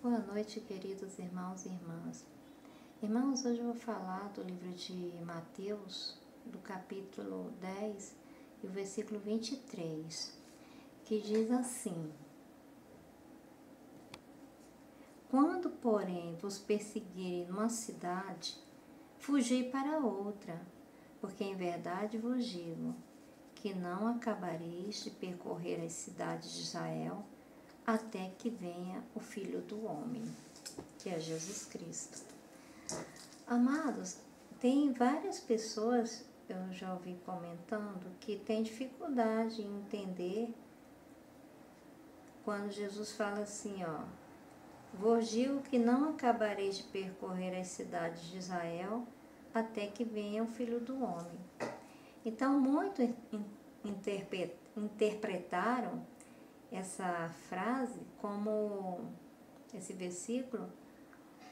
Boa noite, queridos irmãos e irmãs. Irmãos, hoje eu vou falar do livro de Mateus, do capítulo 10 e o versículo 23, que diz assim: Quando, porém, vos perseguirem numa cidade, fugi para outra, porque em verdade vos digo que não acabareis de percorrer as cidades de Israel até que venha o Filho do Homem, que é Jesus Cristo. Amados, tem várias pessoas, eu já ouvi comentando, que têm dificuldade em entender quando Jesus fala assim, vos digo que não acabareis de percorrer as cidades de Israel até que venha o Filho do Homem. Então, muitos interpretaram essa frase como, esse versículo,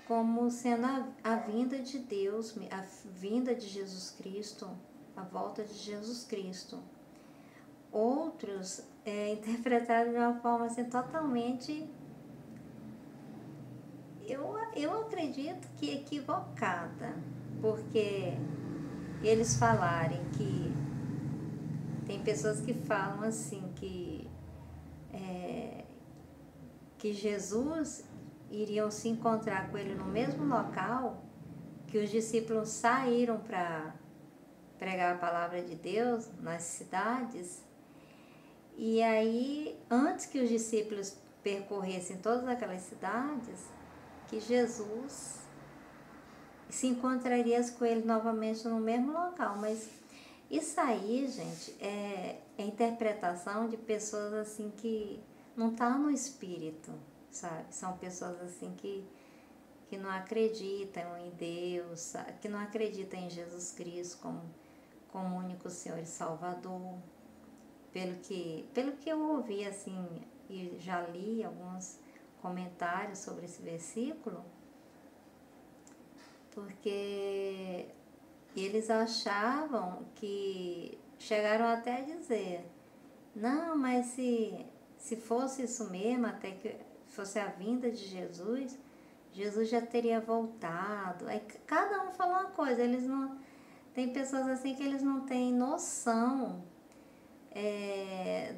como sendo a vinda de Deus, a vinda de Jesus Cristo, a volta de Jesus Cristo. Outros interpretaram de uma forma assim, totalmente, eu acredito que equivocada, porque eles falarem que, tem pessoas que falam assim, que Jesus iriam se encontrar com ele no mesmo local que os discípulos saíram para pregar a palavra de Deus nas cidades. E aí, antes que os discípulos percorressem todas aquelas cidades, que Jesus se encontraria com ele novamente no mesmo local. Mas isso aí, gente, é interpretação de pessoas assim que não tá no espírito, sabe? São pessoas assim que não acreditam em Deus, sabe? Que não acreditam em Jesus Cristo como único Senhor e Salvador. Pelo que eu ouvi assim e já li alguns comentários sobre esse versículo, porque eles achavam que chegaram até a dizer, não, mas se fosse isso mesmo, até que fosse a vinda de Jesus, Jesus já teria voltado. Aí cada um falou uma coisa, eles não. Tem pessoas assim que eles não têm noção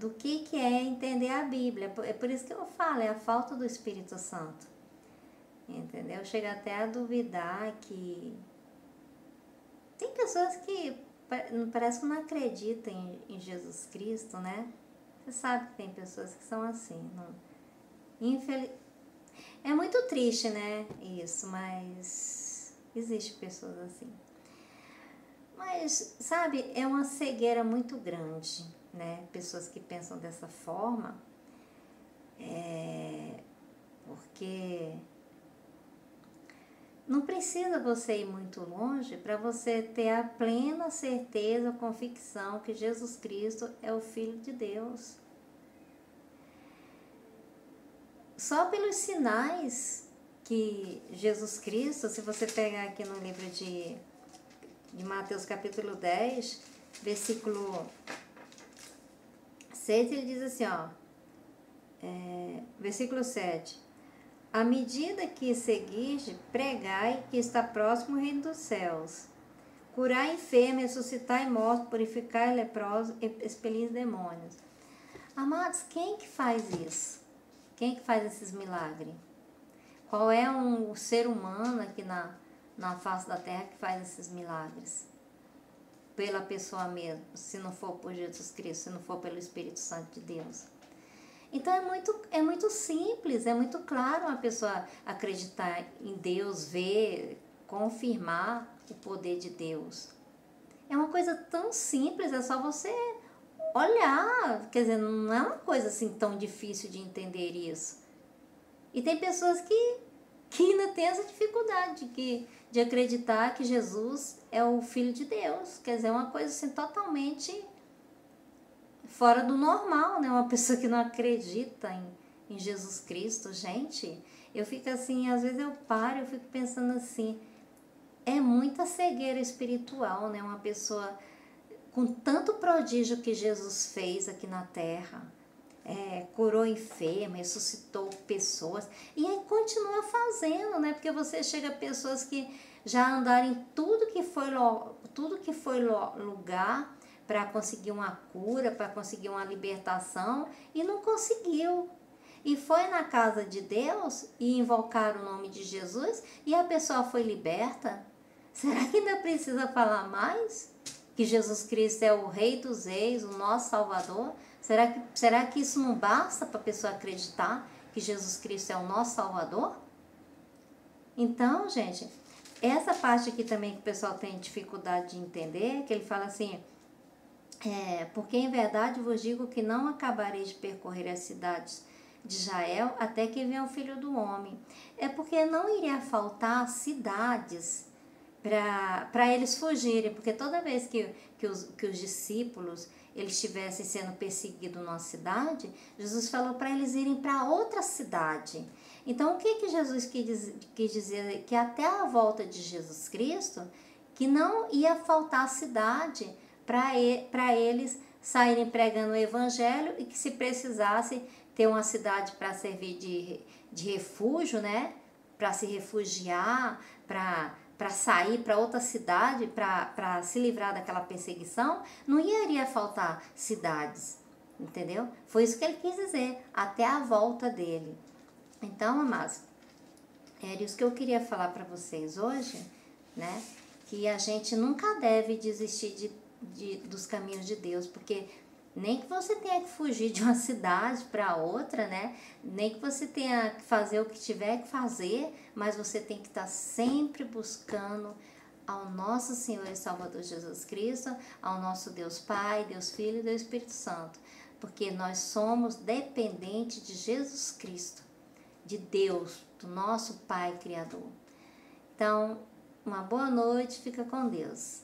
do que é entender a Bíblia. É por isso que eu falo, é a falta do Espírito Santo. Entendeu? Chega até a duvidar que. Tem pessoas que parece que não acreditam em Jesus Cristo, né? Você sabe que tem pessoas que são assim. É muito triste, né? Isso, mas existe pessoas assim. Mas, sabe, é uma cegueira muito grande, né? Pessoas que pensam dessa forma, porque não precisa você ir muito longe para você ter a plena certeza, convicção que Jesus Cristo é o Filho de Deus. Só pelos sinais que Jesus Cristo, se você pegar aqui no livro de Mateus capítulo 10, versículo 6, ele diz assim, versículo 7, à medida que seguis, pregai que está próximo o reino dos céus, curai enfermos, ressuscitai mortos, purificai leprosos, expelir demônios. Amados, quem que faz isso? Quem que faz esses milagres? Qual é um ser humano aqui na face da terra que faz esses milagres? Pela pessoa mesmo, se não for por Jesus Cristo, se não for pelo Espírito Santo de Deus. Então é muito simples, é muito claro uma pessoa acreditar em Deus, ver, confirmar o poder de Deus. É uma coisa tão simples, é só você olhar, quer dizer, não é uma coisa assim tão difícil de entender isso. E tem pessoas que ainda têm essa dificuldade de acreditar que Jesus é o Filho de Deus. Quer dizer, é uma coisa assim totalmente fora do normal, né? Uma pessoa que não acredita em Jesus Cristo. Gente, eu fico assim, às vezes eu fico pensando assim, é muita cegueira espiritual, né? Uma pessoa com tanto prodígio que Jesus fez aqui na terra, curou enfermo, ressuscitou pessoas, e aí continua fazendo, né? Porque você chega a pessoas que já andaram em tudo que foi lugar para conseguir uma cura, para conseguir uma libertação, e não conseguiu. E foi na casa de Deus e invocaram o nome de Jesus e a pessoa foi liberta. Será que ainda precisa falar mais? Que Jesus Cristo é o Rei dos Reis, o nosso Salvador? Será que isso não basta para a pessoa acreditar que Jesus Cristo é o nosso Salvador? Então, gente, essa parte aqui também que o pessoal tem dificuldade de entender, que ele fala assim, porque em verdade vos digo que não acabareis de percorrer as cidades de Israel até que venha o Filho do Homem. É porque não iria faltar cidades para eles fugirem, porque toda vez que os discípulos eles estivessem sendo perseguidos numa cidade, Jesus falou para eles irem para outra cidade. Então, o que Jesus quis dizer? Que até a volta de Jesus Cristo, que não ia faltar cidade para eles saírem pregando o evangelho, e que se precisasse ter uma cidade para servir de refúgio, né? Para se refugiar, para sair para outra cidade, para se livrar daquela perseguição, não iria faltar cidades, entendeu? Foi isso que ele quis dizer, até a volta dele. Então, amados, era isso que eu queria falar para vocês hoje, né? Que a gente nunca deve desistir dos caminhos de Deus, porque nem que você tenha que fugir de uma cidade para outra, né? Nem que você tenha que fazer o que tiver que fazer, mas você tem que estar sempre buscando ao nosso Senhor e Salvador Jesus Cristo, ao nosso Deus Pai, Deus Filho e Deus Espírito Santo, porque nós somos dependentes de Jesus Cristo, de Deus, do nosso Pai Criador. Então, uma boa noite, fica com Deus.